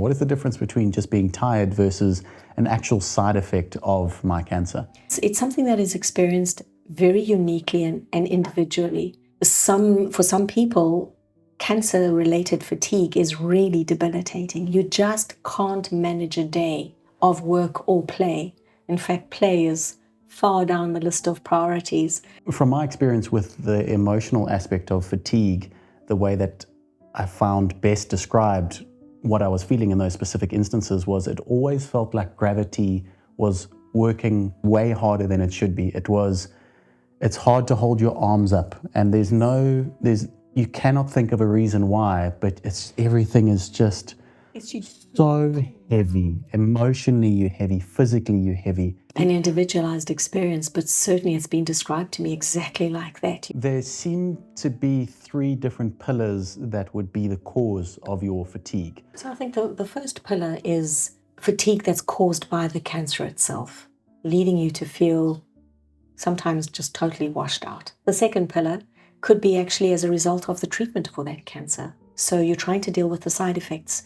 What is the difference between just being tired versus an actual side effect of my cancer? It's something that is experienced very uniquely and individually. For some people, cancer-related fatigue is really debilitating. You just can't manage a day of work or play. In fact, play is far down the list of priorities. From my experience with the emotional aspect of fatigue, the way that I found best described what I was feeling in those specific instances was it always felt like gravity was working way harder than it should be. It's hard to hold your arms up, and you cannot think of a reason why, but everything is just so heavy. Emotionally, you're heavy. Physically, you're heavy. An individualized experience, but certainly it's been described to me exactly like that. There seem to be 3 different pillars that would be the cause of your fatigue. So I think the first pillar is fatigue that's caused by the cancer itself, leading you to feel sometimes just totally washed out. The second pillar could be actually as a result of the treatment for that cancer. So you're trying to deal with the side effects.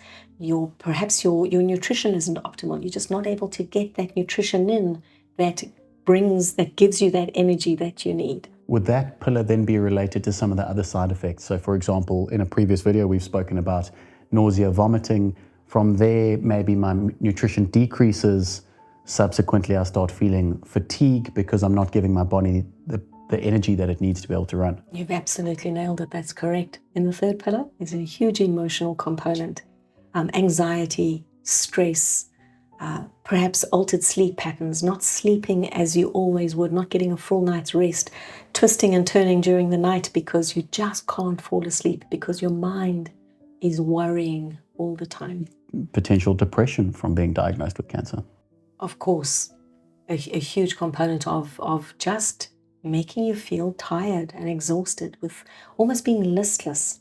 Perhaps your nutrition isn't optimal. You're just not able to get that nutrition in that gives you that energy that you need. Would that pillar then be related to some of the other side effects? So for example, in a previous video, we've spoken about nausea, vomiting. From there, maybe my nutrition decreases. Subsequently, I start feeling fatigue because I'm not giving my body the energy that it needs to be able to run. You've absolutely nailed it. That's correct. And the third pillar is a huge emotional component. Anxiety, stress, perhaps altered sleep patterns, not sleeping as you always would, not getting a full night's rest, twisting and turning during the night because you just can't fall asleep because your mind is worrying all the time. Potential depression from being diagnosed with cancer. Of course, a huge component of just making you feel tired and exhausted, with almost being listless,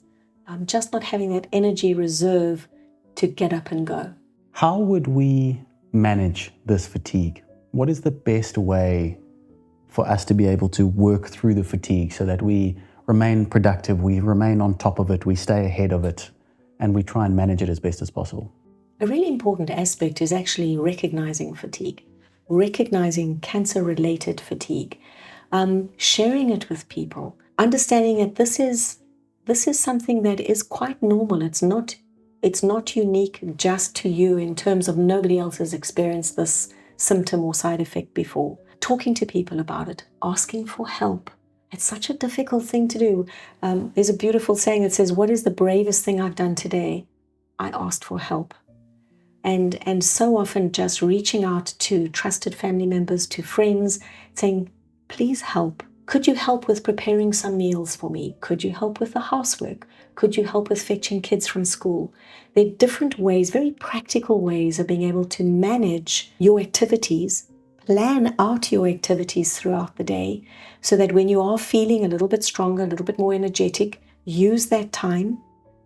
just not having that energy reserve to get up and go. How would we manage this fatigue? What is the best way for us to be able to work through the fatigue so that we remain productive, we remain on top of it, we stay ahead of it, and we try and manage it as best as possible? A really important aspect is actually recognizing fatigue, recognizing cancer-related fatigue, sharing it with people, understanding that this is something that is quite normal. It's not unique just to you in terms of nobody else has experienced this symptom or side effect before. Talking to people about it, asking for help. It's such a difficult thing to do. There's a beautiful saying that says, "What is the bravest thing I've done today? I asked for help." And so often just reaching out to trusted family members, to friends, saying, "Please help. Could you help with preparing some meals for me? Could you help with the housework? Could you help with fetching kids from school?" There are different ways, very practical ways of being able to manage your activities, plan out your activities throughout the day, so that when you are feeling a little bit stronger, a little bit more energetic, use that time,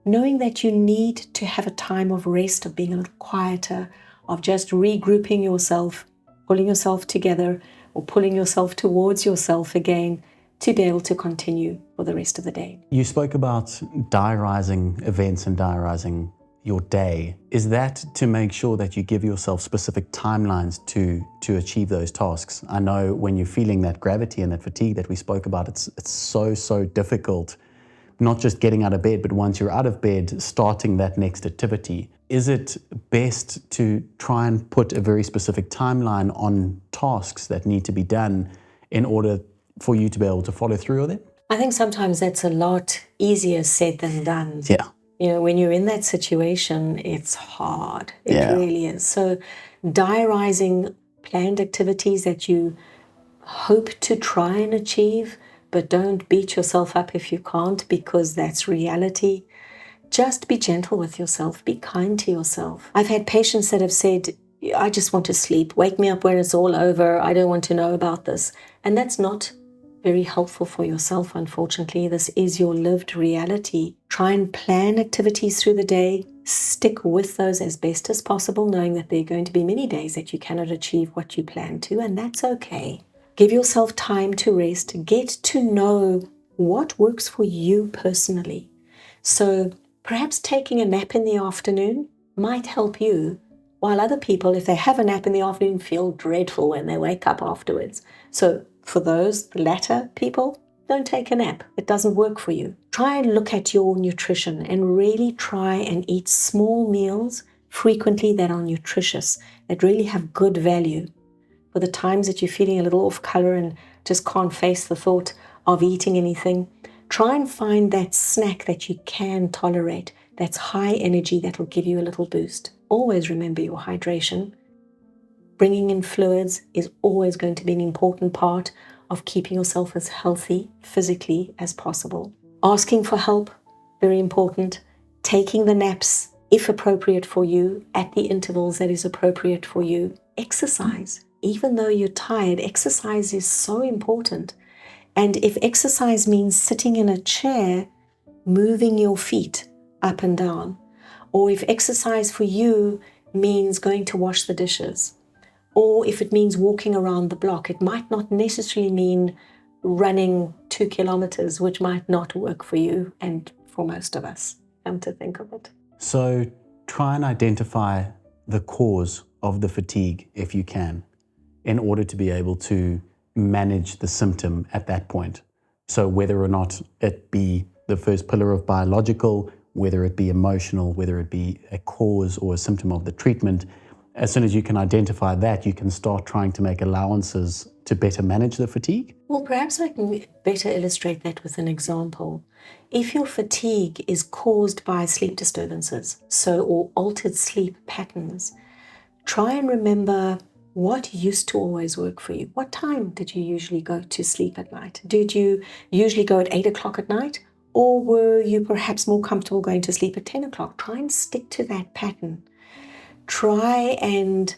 knowing that you need to have a time of rest, of being a little quieter, of just regrouping yourself, pulling yourself together, or pulling yourself towards yourself again to be able to continue for the rest of the day. You spoke about diarizing events and diarizing your day. Is that to make sure that you give yourself specific timelines to achieve those tasks? I know when you're feeling that gravity and that fatigue that we spoke about, it's so difficult, not just getting out of bed, but once you're out of bed, starting that next activity. Is it best to try and put a very specific timeline on tasks that need to be done in order for you to be able to follow through with it? I think sometimes that's a lot easier said than done. Yeah. You know, when you're in that situation, it's hard. It really is. So diarizing planned activities that you hope to try and achieve, but don't beat yourself up if you can't, because that's reality. Just be gentle with yourself. Be kind to yourself. I've had patients that have said, "I just want to sleep. Wake me up when it's all over. I don't want to know about this." And that's not very helpful for yourself, unfortunately. This is your lived reality. Try and plan activities through the day. Stick with those as best as possible, knowing that there are going to be many days that you cannot achieve what you plan to, and that's okay. Give yourself time to rest. Get to know what works for you personally. So perhaps taking a nap in the afternoon might help you, while other people, if they have a nap in the afternoon, feel dreadful when they wake up afterwards. So for those, the latter people, don't take a nap. It doesn't work for you. Try and look at your nutrition and really try and eat small meals frequently that are nutritious, that really have good value. For the times that you're feeling a little off color and just can't face the thought of eating anything, try and find that snack that you can tolerate, that's high energy, that will give you a little boost. Always remember your hydration. Bringing in fluids is always going to be an important part of keeping yourself as healthy physically as possible. Asking for help, very important. Taking the naps, if appropriate for you, at the intervals that is appropriate for you. Exercise. Even though you're tired, exercise is so important. And if exercise means sitting in a chair, moving your feet up and down, or if exercise for you means going to wash the dishes, or if it means walking around the block, it might not necessarily mean running 2 kilometers, which might not work for you and for most of us, come to think of it. So try and identify the cause of the fatigue if you can, in order to be able to manage the symptom at that point. So whether or not it be the first pillar of biological, whether it be emotional, whether it be a cause or a symptom of the treatment, as soon as you can identify that, you can start trying to make allowances to better manage the fatigue. Well, perhaps I can better illustrate that with an example. If your fatigue is caused by sleep disturbances, or altered sleep patterns, try and remember what used to always work for you. What time did you usually go to sleep at night? Did you usually go at 8 o'clock at night? Or were you perhaps more comfortable going to sleep at 10 o'clock? Try and stick to that pattern. Try and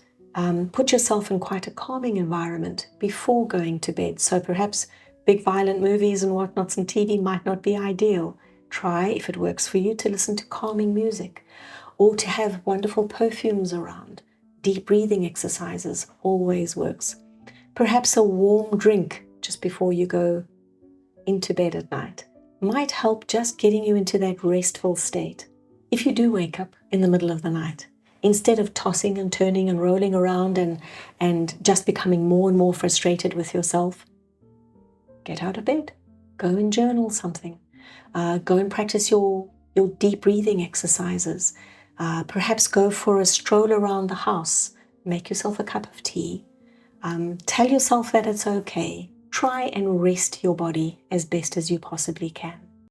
put yourself in quite a calming environment before going to bed. So perhaps big violent movies and whatnots and TV might not be ideal. Try, if it works for you, to listen to calming music or to have wonderful perfumes around. Deep breathing exercises always works. Perhaps a warm drink just before you go into bed at night might help, just getting you into that restful state. If you do wake up in the middle of the night, instead of tossing and turning and rolling around and just becoming more and more frustrated with yourself, get out of bed, go and journal something, go and practice your deep breathing exercises, perhaps go for a stroll around the house, make yourself a cup of tea, tell yourself that it's okay. Try and rest your body as best as you possibly can.